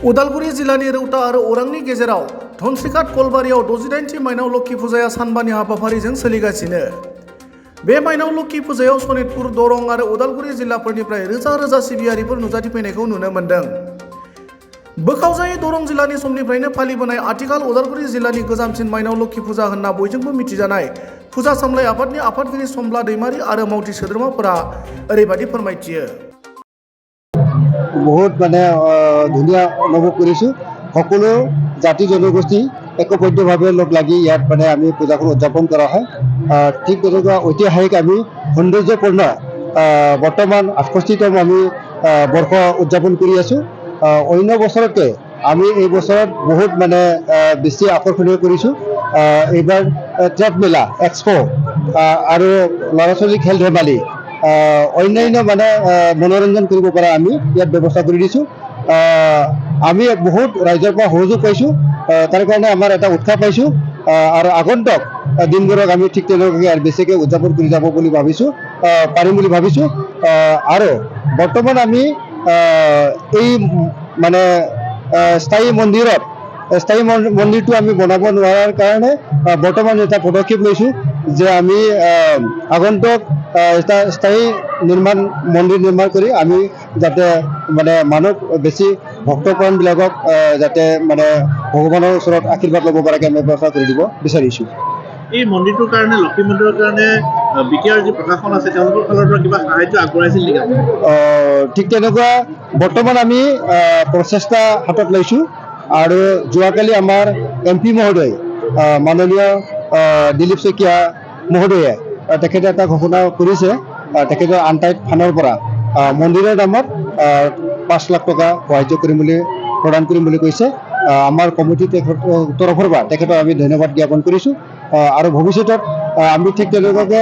उदालगुरि जिल्लानि रौता आरो अरांनि गेजेराव धनस्रिघाट कलबारियाव 69थि माइनाव लोक्षि फुजाया सानबानि हाबाफारिजों सोलिगासिनो। बे माइनाव लोक्षि फुजायाव सनितपुर, दरं आरो उदालगुरि जिल्लाफोरनिफ्राय रोजा रोजा सिबियारिफोर नुजाथिफैनायखौ नुनो मोन्दों। बोखावजायै दरं जिल्लानि समनिफ्रायनो फालिबोनाय आथिखाल उदालगुरि जिल्लानि गोजामसिन माइनाव लोक्षि फुजा होनना बयजोंबो मिथिजानाय फुजा सामलाय आफादनि आफादगिरि समब्ला दैमारि आरो मावथि सोद्रोमाफोरा ओरैबायदि फोरमायथियो। बहुत माने धुनिया अनुभव करिছো। সকলো জাতি জনগোষ্ঠী একবদ্ধভাৱে লগ লাগি ইয়াত মানে আমি পূজাখন উদযাপন কৰা হয়। ঠিক তেনেকুৱা ঐতিহাসিক আমি সৌন্দৰ্যপূৰ্ণ বৰ্তমান 68তম আমি বৰ্ষ উদযাপন কৰি আছো। অন্য বছৰতকৈ আমি এই বছৰত বহুত মানে বেছি আকৰ্ষণীয় কৰিছোঁ। এইবাৰ ট্ৰেড মেলা, এক্সপো আৰু ল'ৰা ছোৱালী খেল ধেমালি অন্যান্য মানে মনোৰঞ্জন কৰিব পৰা আমি ইয়াত ব্যৱস্থা কৰি দিছোঁ। আমি বহুত ৰাইজৰ পৰা সহযোগ পাইছোঁ। তাৰ কাৰণে আমাৰ এটা উৎসাহ পাইছোঁ আৰু আগন্তুক দিনবোৰক আমি ঠিক তেনেকৈ আৰু বেছিকৈ উদযাপন কৰি যাব বুলি ভাবিছোঁ, পাৰিম বুলি ভাবিছোঁ। আৰু বৰ্তমান আমি এই মানে স্থায়ী মন্দিৰটো আমি বনাব নোৱাৰাৰ কাৰণে বৰ্তমান এটা পদক্ষেপ লৈছোঁ যে আমি আগন্তুক এটা স্থায়ী মন্দিৰ নিৰ্মাণ কৰি আমি যাতে মানে মানুহ বেছি ভক্তপ্ৰাণবিলাকক যাতে মানে ভগৱানৰ ওচৰত আশীৰ্বাদ ল'ব পৰাকৈ আমি ব্যৱস্থা কৰি দিব বিচাৰিছোঁ। এই মন্দিৰটোৰ কাৰণে, লক্ষী মন্দিৰৰ কাৰণে বিটিআৰ যি প্ৰশাসন আছে তেওঁলোকৰ ফালৰ পৰা কিবা সাহায্য আগবঢ়াইছিল নেকি? ঠিক তেনেকুৱা বৰ্তমান আমি প্ৰচেষ্টা হাতত লৈছোঁ আৰু যোৱাকালি আমাৰ MP মহোদয় মাননীয় দিলীপ শইকীয়া মহোদয়ে তেখেতে এটা ঘোষণা কৰিছে। তেখেতৰ আনটাইড ফাণ্ডৰ পৰা মন্দিৰৰ নামত 5 লাখ টকা সাহায্য প্ৰদান কৰিম বুলি কৈছে। আমাৰ কমিটিৰ তৰফৰ পৰা তেখেতক আমি ধন্যবাদ জ্ঞাপন কৰিছোঁ। আৰু ভৱিষ্যতত আমি ঠিক তেনেকুৱাকৈ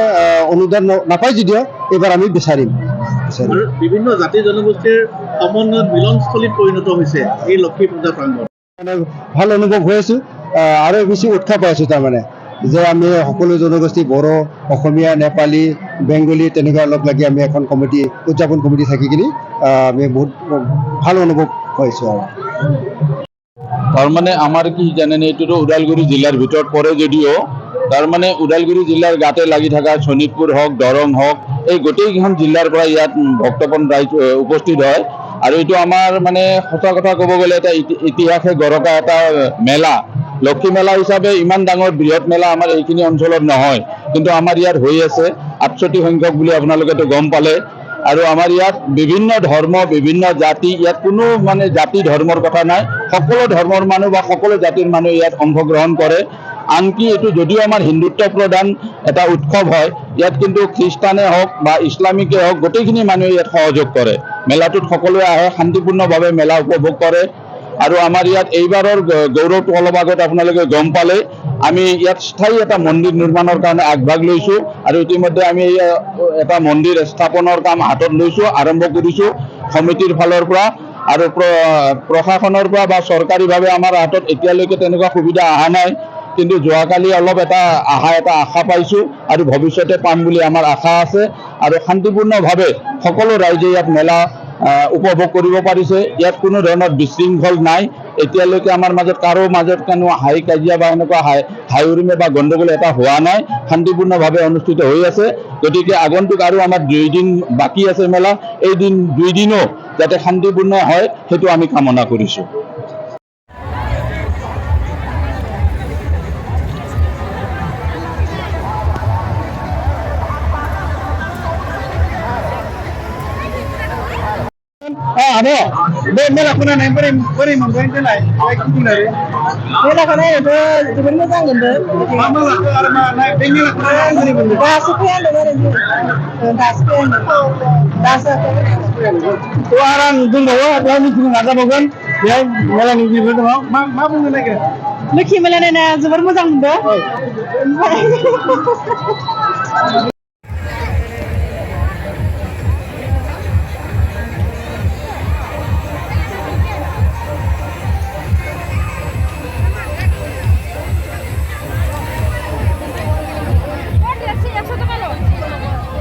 অনুদান নাপাই যদিও এইবাৰ আমি বিচাৰিম। বিভিন্ন জাতি জনগোষ্ঠীৰ সমন্বয়ত মিলনস্থলীত পৰিণত হৈছে এই লক্ষী পূজা প্ৰাংগণ। মানে ভাল অনুভৱ হৈ আছোঁ আৰু বেছি উৎসাহ পাই আছোঁ। তাৰমানে যে আমি সকলো জনগোষ্ঠী বড়ো, অসমীয়া, নেপালী, বেংগলী তেনেকুৱা লগ লাগি আমি এখন কমিটি, উদযাপন কমিটি থাকি কিনি আমি বহুত ভাল অনুভৱ হৈছোঁ। আৰু তাৰমানে আমাৰ কি জানেনে, এইটোতো ওদালগুৰি জিলাৰ ভিতৰত পৰে যদিও তাৰমানে ওদালগুৰি জিলাৰ গাতে লাগি থকা শোণিতপুৰ হওক, দৰং হওক, এই গোটেইকেইখন জিলাৰ পৰা ইয়াত ভক্তপন ৰাইজ উপস্থিত হয়। আৰু এইটো আমাৰ মানে সঁচা কথা ক'ব গ'লে এটা ইতিহাসে গঢ়কা এটা মেলা। লক্ষী মেলা হিচাপে ইমান ডাঙৰ বৃহৎ মেলা আমাৰ এইখিনি অঞ্চলত নহয়, কিন্তু আমাৰ ইয়াত হৈ আছে 68 সংখ্যক বুলি আপোনালোকেতো গম পালে। আৰু আমাৰ ইয়াত বিভিন্ন ধৰ্ম, বিভিন্ন জাতি, ইয়াত কোনো মানে জাতি ধৰ্মৰ কথা নাই। সকলো ধৰ্মৰ মানুহ বা সকলো জাতিৰ মানুহ ইয়াত অংশগ্ৰহণ কৰে। আনকি এইটো যদিও আমাৰ হিন্দুত্ব প্ৰধান এটা উৎসৱ হয়, ইয়াত কিন্তু খ্ৰীষ্টানে হওক বা ইছলামিকে হওক গোটেইখিনি মানুহে ইয়াত সহযোগ কৰে। মেলাটোত সকলোৱে আহে, শান্তিপূৰ্ণভাৱে মেলা উপভোগ কৰে। আৰু আমাৰ ইয়াত এইবাৰৰ গৌৰৱটো অলপ আগত আপোনালোকে গম পালে। আমি ইয়াত স্থায়ী এটা মন্দিৰ নিৰ্মাণৰ কাৰণে আগভাগ লৈছোঁ আৰু ইতিমধ্যে আমি এটা মন্দিৰ স্থাপনৰ কাম হাতত লৈছোঁ, আৰম্ভ কৰিছোঁ সমিতিৰ ফালৰ পৰা। আৰু প্ৰশাসনৰ পৰা বা চৰকাৰীভাৱে আমাৰ হাতত এতিয়ালৈকে তেনেকুৱা সুবিধা অহা নাই, কিন্তু যোৱাকালি অলপ এটা আশা পাইছোঁ আৰু ভৱিষ্যতে পাম বুলি আমাৰ আশা আছে। আৰু শান্তিপূৰ্ণভাৱে সকলো ৰাইজে ইয়াত মেলা উপভোগ কৰিব পাৰিছে। ইয়াত কোনো ধৰণৰ বিশৃংখল নাই। এতিয়ালৈকে আমাৰ মাজত কাৰো মাজত কোনো হাই কাজিয়া বা এনেকুৱা হাই উৰুমে বা গণ্ডগোল এটা হোৱা নাই। শান্তিপূৰ্ণভাৱে অনুষ্ঠিত হৈ আছে। গতিকে আগন্তুক আৰু আমাৰ 2 দিন বাকী আছে মেলা। এই 2 দিনো যাতে শান্তিপূৰ্ণ হয় সেইটো আমি কামনা কৰিছোঁ। ada mela kuna naik beri menggoyang telai baik itu nari mela kana itu sebenarnya kan gede mama lah karena naik mela kuna beri beri daspen orang dulu kami juga ada bukan ya mela nih gitu ma bunga naik lagi mela nena sebenarnya muzang dah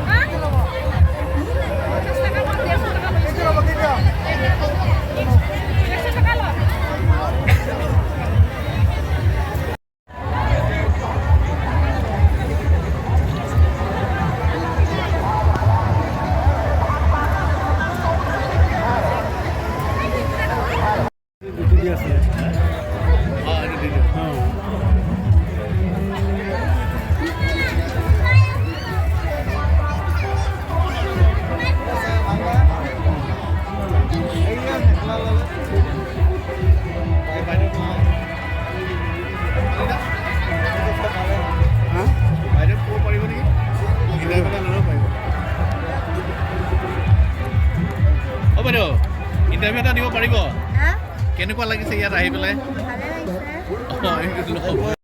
Hah? আছে অঁ এইটো দি দিওঁ অঁ বাইদেউ ক'ব পাৰিব নেকি interview এটা ল'ব পাৰিব অঁ বাইদেউ ইণ্টাৰভিউ এটা দিব পাৰিব হা? কেনেকুৱা লাগিছে ইয়াত আহি পেলাই ভালে লাগিছে। অঁ এইটো ল'ব